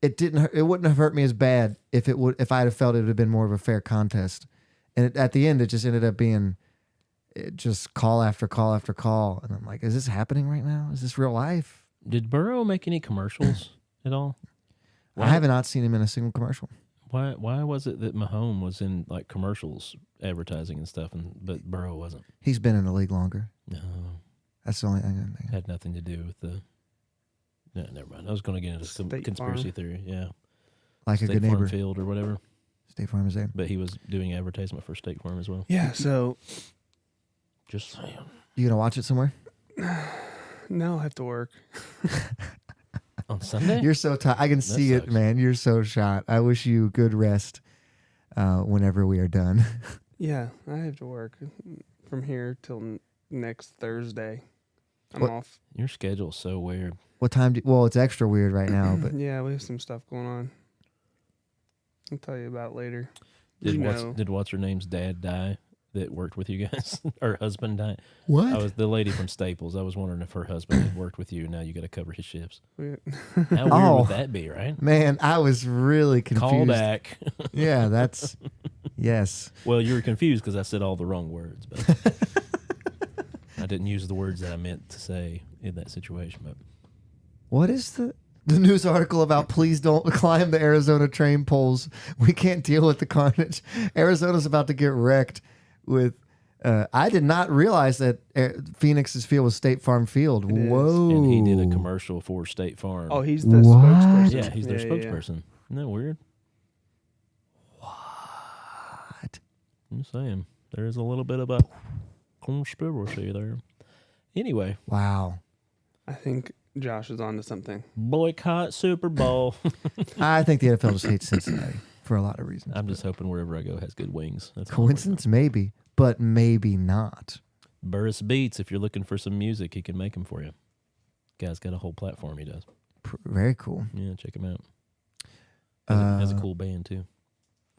it wouldn't have hurt me as bad if I'd have felt it would have been more of a fair contest. And at the end, it just ended up being just call after call after call, and I'm like, is this happening right now? Is this real life? Did Burrow make any commercials at all? I have not seen him in a single commercial. Why was it that Mahomes was in like commercials, advertising and stuff, but Burrow wasn't? He's been in the league longer. No, That's the only thing I think. had nothing to do with the. No, never mind. I was going to get into some State conspiracy Farm. theory. Yeah, Like a State good Farm neighbor. Field or whatever. State Farm is there. But he was doing advertisement for State Farm as well. yeah. So Just saying. You gonna watch it somewhere? now I have to work. On Sunday? You're so tired. I can see it, sucks. man. You're so shot. I wish you good rest whenever we are done. Yeah, I have to work from here till next Thursday. I'm What- off. Your schedule's so weird. What time? Well, it's extra weird right now, but Yeah, we have some stuff going on. I'll tell you about later. Did You what's know. did what's her name's dad die that worked with you guys? Her husband died. what? I was the lady from Staples. I was wondering if her husband had worked with you. Now you got to cover his shifts. We- How weird Oh. would that be, right? Man, I was really confused. Call back. Yeah, that's yes. Well, you were confused because I said all the wrong words, but I didn't use the words that I meant to say in that situation. But What is the news article about? Please don't climb the Arizona train poles. We can't deal with the carnage. Arizona's about to get wrecked with. I did not realize that Phoenix's field was State Farm Field. It is. Whoa! and he did a commercial for State Farm. oh, he's the What? spokesperson. yeah, he's their Yeah. spokesperson. Isn't that weird? I'm just saying, there's a little bit of a conspiracy there. Anyway, Wow. I think Josh is onto something. boycott Super Bowl. I think the NFL just hates Cincinnati for a lot of reasons. I'm just hoping wherever I go has good wings. That's all. Coincidence? Maybe, but maybe not. Burris Beats, if you're looking for some music, he can make them for you. Guy's got a whole platform he does. Very cool. Yeah, check him out. Has a cool band, too.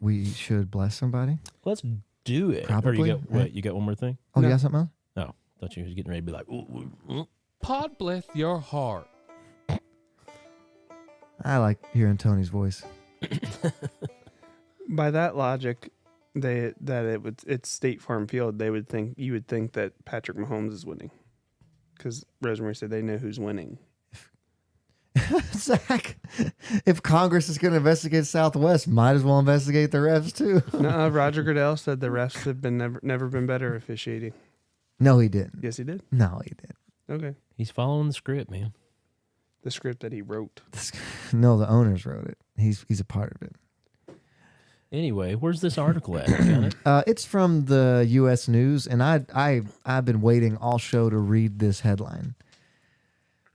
We should bless somebody. Let's do it. Probably, Or you got one more thing? Oh, No. you got something else? No. Thought you was getting ready to be like, ooh, ooh. Podbless your heart. I like hearing Tony's voice. By that logic, it's State Farm Field. You would think that Patrick Mahomes is winning, because Rosemary said they know who's winning. Zach, if Congress is going to investigate Southwest, might as well investigate the refs too. No, Roger Goodell said the refs have been never been better officiating. No, he didn't. Yes, he did. No, he didn't. Okay, He's following the script, man. the script that he wrote. No, the owners wrote it. He's a part of it. Anyway, where's this article at? You got it? It's from the U.S. News, and I've been waiting all show to read this headline.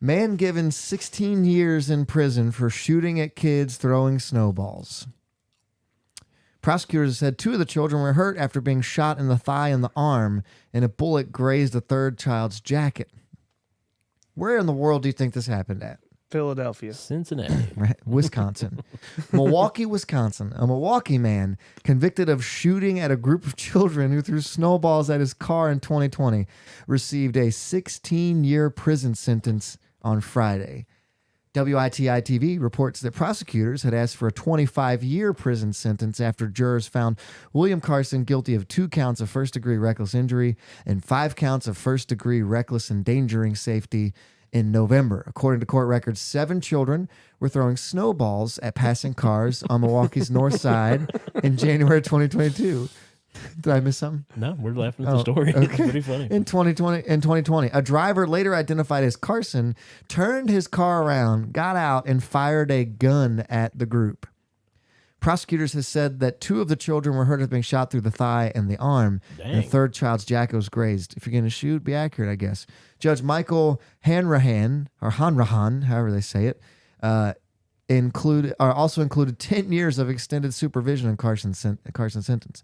Man given 16 years in prison for shooting at kids throwing snowballs. Prosecutors said 2 of the children were hurt after being shot in the thigh and the arm, and a bullet grazed a third child's jacket. Where in the world do you think this happened at? Philadelphia. Cincinnati. Right, Wisconsin. Milwaukee, Wisconsin. A Milwaukee man convicted of shooting at a group of children who threw snowballs at his car in 2020 received a 16-year prison sentence on Friday. WITI-TV reports that prosecutors had asked for a 25-year prison sentence after jurors found William Carson guilty of 2 counts of first-degree reckless injury and 5 counts of first-degree reckless endangering safety in November. According to court records, 7 children were throwing snowballs at passing cars on Milwaukee's north side in January 2022. Did I miss something? No, we're laughing at the story. It's pretty funny. In 2020, a driver later identified as Carson turned his car around, got out, and fired a gun at the group. Prosecutors have said that 2 of the children were hurt as being shot through the thigh and the arm. And the Dang. third child's jacket was grazed. If you're going to shoot, be accurate, I guess. Judge Michael Hanrahan, or Hanrahan, however they say it, also included 10 years of extended supervision in Carson's sentence.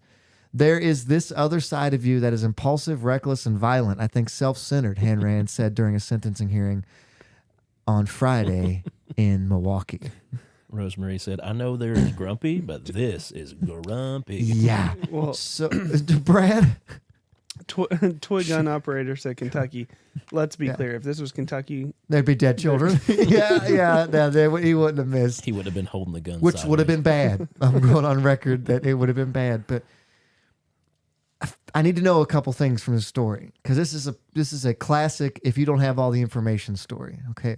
There is this other side of you that is impulsive, reckless, and violent. I think self-centered, Hanrahan said during a sentencing hearing on Friday in Milwaukee. Rosemary said, I know there is grumpy, but this is grumpy. Yeah. Well, So, Brad, toy gun operator said Kentucky. Let's be clear. If this was Kentucky, there'd be dead children. yeah. He wouldn't have missed. He would have been holding the gun Which would have been bad. I'm going on record that it would have been bad. But I need to know a couple things from the story, because this is a classic if you don't have all the information story. Okay.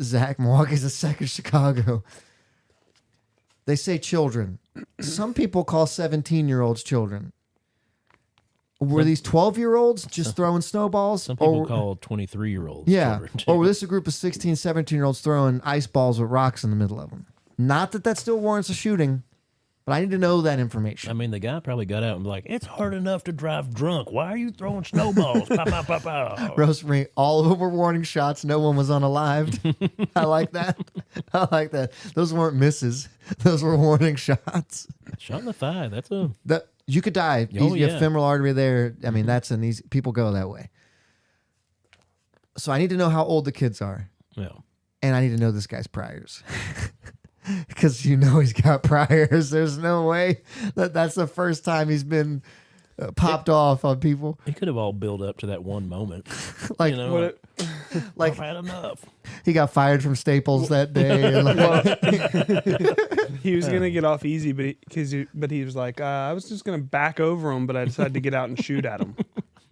Zach, Milwaukee's a second Chicago. They say children. Some people call 17-year-olds children. Were these 12-year-olds just throwing snowballs? Some people call 23-year-olds. Yeah. children, too. Or was this a group of 16, 17-year-olds throwing ice balls with rocks in the middle of them? Not that still warrants a shooting, but I need to know that information. I mean, the guy probably got out and be like, it's hard enough to drive drunk. Why are you throwing snowballs? Pow, pow, pow, pow. Rosemary, all of them were warning shots. No one was unalived. I like that. I like that. Those weren't misses. Those were warning shots. Shot in the thigh. That's a... That you could die. Oh, You yeah. have femoral artery there. I mean, that's an easy. People go that way. So I need to know how old the kids are, Yeah. and I need to know this guy's priors. Because he's got priors. There's no way that's the first time he's been popped off on people. He could have all built up to that one moment. Like, You know, what like I've had enough. he got fired from Staples that day. And he was gonna get off easy, but he was like, I was just gonna back over him, but I decided to get out and shoot at him.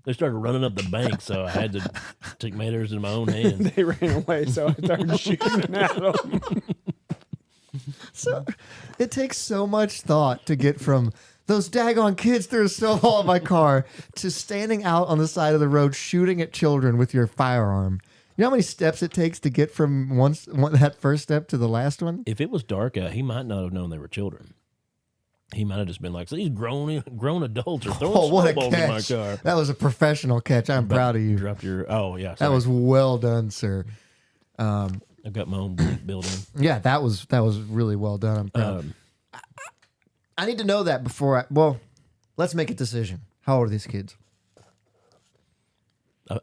They started running up the bank, so I had to take matters in my own hands. They ran away, so I started shooting at them. So it takes so much thought to get from those daggone kids threw a snowball at my car to standing out on the side of the road shooting at children with your firearm. You know how many steps it takes to get from that first step to the last one? If it was dark out, he might not have known they were children. He might have just been like, these grown adults are throwing Oh, what a snowballs in my catch. car. That was a professional catch. I'm proud of you. Dropped your, oh, yeah. That sorry. was well done, sir. I've got my own building. Yeah, that was really well done. I'm proud. I need to know that before let's make a decision. How old are these kids?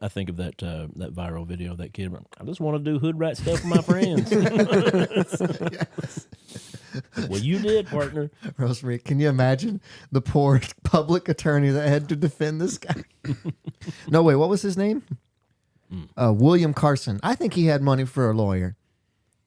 I think of that that viral video of that kid. I just want to do hood rat stuff with my friends. Well, you did, partner. Rosemary, can you imagine the poor public attorney that had to defend this guy? No, wait, what was his name? William Carson. I think he had money for a lawyer.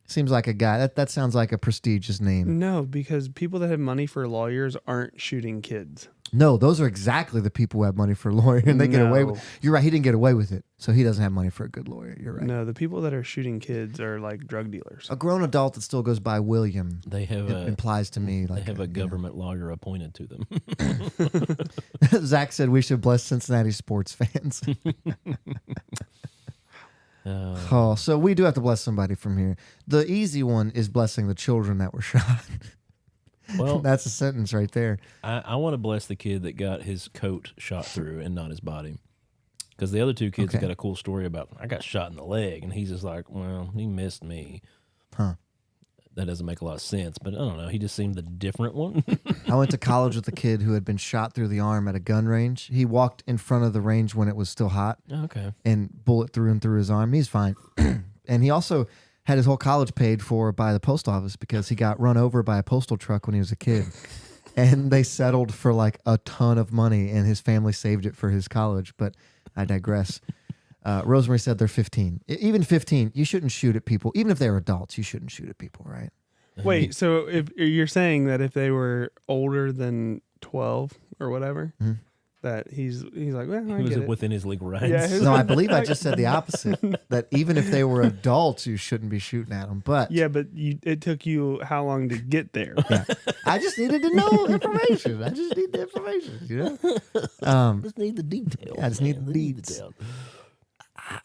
Seems like a guy. That sounds like a prestigious name. No, because people that have money for lawyers aren't shooting kids. No, those are exactly the people who have money for a lawyer, and they get away No. with. You're right. He didn't get away with it, so he doesn't have money for a good lawyer. You're right. No, the people that are shooting kids are like drug dealers. A grown adult that still goes by William They have implies to me like they have a government lawyer appointed to them. Zach said we should bless Cincinnati sports fans. Oh, so we do have to bless somebody from here. The easy one is blessing the children that were shot. Well, That's a sentence right there. I want to bless the kid that got his coat shot through and not his body. Because the other two kids Okay. got a cool story about, I got shot in the leg. And he's just like, well, he missed me. Huh. That doesn't make a lot of sense. But I don't know. He just seemed the different one. I went to college with a kid who had been shot through the arm at a gun range. He walked in front of the range when it was still hot Okay. and bullet through and through his arm. He's fine. And he also had his whole college paid for by the post office because he got run over by a postal truck when he was a kid. And they settled for like a ton of money, and his family saved it for his college. But I digress. Rosemary said they're 15. Even 15, you shouldn't shoot at people. Even if they're adults, you shouldn't shoot at people, right? Wait, so if you're saying that if they were older than 12 or whatever, that he's like, well, I He was get it. within his legal rights. Yeah, his- No, I believe I just said the opposite. That even if they were adults, you shouldn't be shooting at them. But Yeah, but it took you how long to get there? yeah, I just needed to know information. I just need the information, you know? Just need the details. Yeah, I just need man. the deeds. details.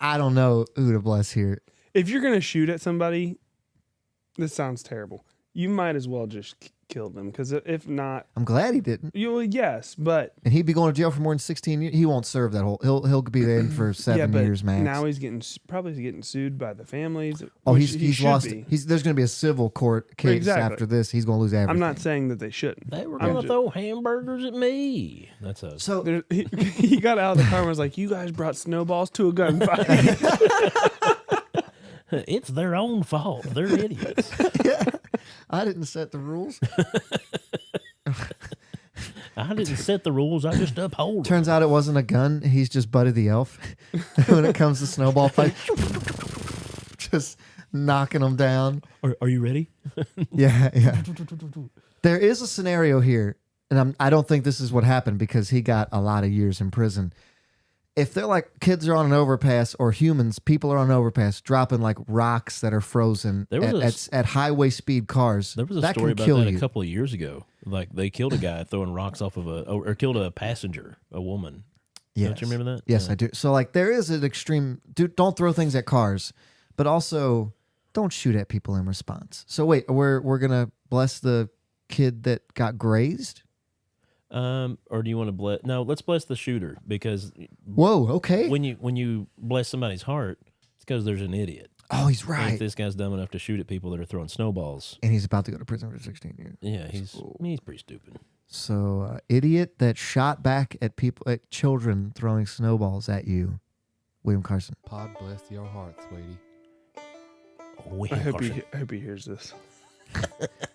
I don't know who to bless here. If you're gonna shoot at somebody, this sounds terrible. You might as well just kill them, because if not, I'm glad he didn't. yes, but And he'd be going to jail for more than 16 years. He won't serve that whole. He'll be in for 7 but years max. now he's probably getting sued by the families. Oh, which he's should lost. be. There's going to be a civil court case Exactly. after this. He's going to lose everything. I'm not saying that they shouldn't. They were I'm going to ju- throw hamburgers at me. That's us. So He got out of the car and was like, "You guys brought snowballs to a gunfight." It's their own fault. They're idiots. I didn't set the rules. I didn't set the rules. I just uphold them. Turns out it wasn't a gun. He's just Buddy the Elf. When it comes to snowball fight, just knocking them down. Are you ready? Yeah. There is a scenario here, and I don't think this is what happened because he got a lot of years in prison. If they're like kids are on an overpass or people are on an overpass dropping like rocks that are frozen There was at highway speed cars, There was a that story can about kill that you. a couple of years ago. Like they killed a guy throwing rocks off of or killed a passenger, a woman. Yes. Don't you remember that? Yes, Yeah. I do. So like there is an extreme. Don't throw things at cars, but also don't shoot at people in response. So wait, we're gonna bless the kid that got grazed. Or do you want to bless? No, let's bless the shooter because Whoa. Okay. when you bless somebody's heart, it's because there's an idiot. Oh, he's And right. if this guy's dumb enough to shoot at people that are throwing snowballs, And he's about to go to prison for 16 years. yeah, he's pretty stupid. So, idiot that shot back at children throwing snowballs at you, William Carson. Pod bless your heart, sweetie. I hope he hears this.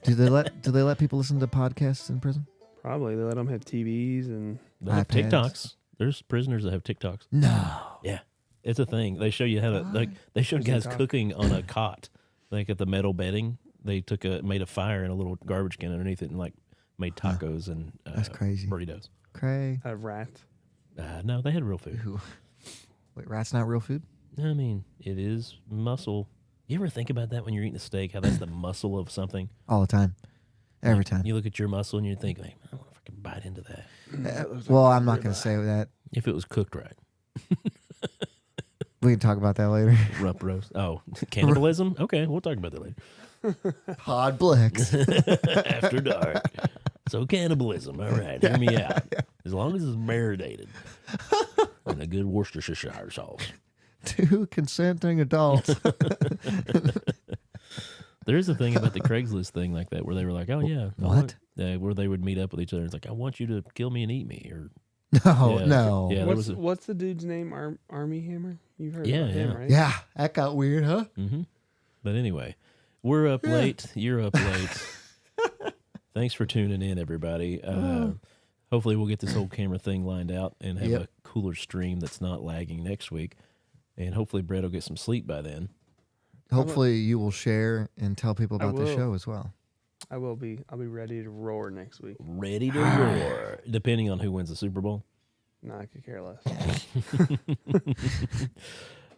Do they let people listen to podcasts in prison? Probably they let them have TVs and They have iPads. TikToks. There's prisoners that have TikToks. No. Yeah, it's a thing. They show you how to they showed guys TikTok? cooking on a cot, like at the metal bedding. They made a fire in a little garbage can underneath it and like made tacos and That's crazy. burritos. Cray. have rats. No, they had real food. Wait, rat's not real food? I mean, it is muscle. You ever think about that when you're eating a steak? How that's the muscle of something? All the time. Every time. You look at your muscle and you think, hey, I wonder if I can bite into that. Well, I'm not going to say that. If it was cooked right. We can talk about that later. Rump roast. Oh, cannibalism? Okay, we'll talk about that later. Podbless. After dark. So cannibalism. All right, hear me out. As long as it's marinated in a good Worcestershire sauce. 2 consenting adults. There's a thing about the Craigslist thing like that where they were like, oh, yeah. What? Where they would meet up with each other. It's like, I want you to kill me and eat me. Or No, Yeah. no. Yeah. there What's was a- what's the dude's name? Army Hammer. You've heard Yeah, about him, yeah. right? Yeah, that got weird, huh? Mm-hmm. But anyway, we're up late. You're up late. Thanks for tuning in, everybody. Hopefully we'll get this whole camera thing lined out and have Yep. a cooler stream that's not lagging next week. And hopefully Brett will get some sleep by then. Hopefully you will share and tell people I about the will. show as well. I'll be ready to roar next week. Ready to roar, depending on who wins the Super Bowl. No, I could care less.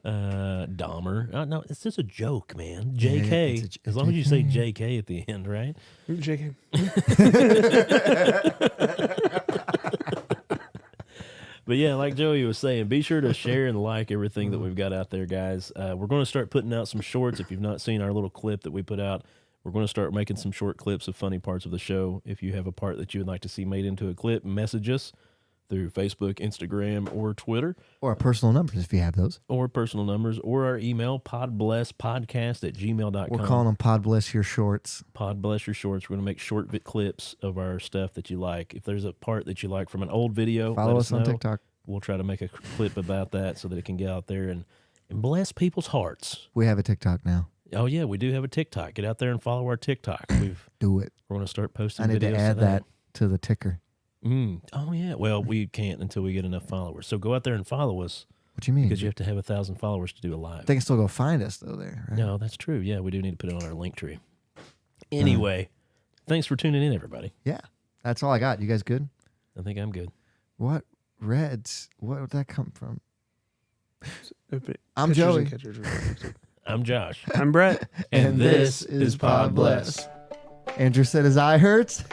Dahmer. No, it's just a joke, man. Yeah, JK. it's As long as you say JK at the end, right? JK. But yeah, like Joey was saying, be sure to share and like everything that we've got out there, guys. We're going to start putting out some shorts. If you've not seen our little clip that we put out, we're going to start making some short clips of funny parts of the show. If you have a part that you would like to see made into a clip, message us through Facebook, Instagram, or Twitter, Or our personal numbers if you have those. or personal numbers, or our email, podblesspodcast@gmail.com. We're calling them Podbless Your Shorts. Podbless your shorts. We're going to make short clips of our stuff that you like. If there's a part that you like from an old video, Follow let us on know. TikTok. We'll try to make a clip about that so that it can get out there and bless people's hearts. We have a TikTok now. Oh, yeah, we do have a TikTok. Get out there and follow our TikTok. We're Do it. going to start posting I need videos to add that to the ticker. Oh, yeah. Well, we can't until we get enough followers. So go out there and follow us What do you mean? because you have to have 1,000 followers to do a live. They can still go find us though there, right? No, that's true. Yeah, we do need to put it on our link tree. Anyway, thanks for tuning in, everybody. Yeah. That's all I got. You guys good? I think I'm good. What Reds? What would that come from? I'm Pitchers Joey. and catchers are next week. I'm Josh. I'm Brett. And this is Pod Bless. Andrew said his eye hurts.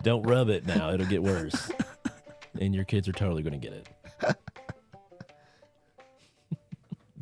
Don't rub it now. It'll get worse. And your kids are totally going to get it.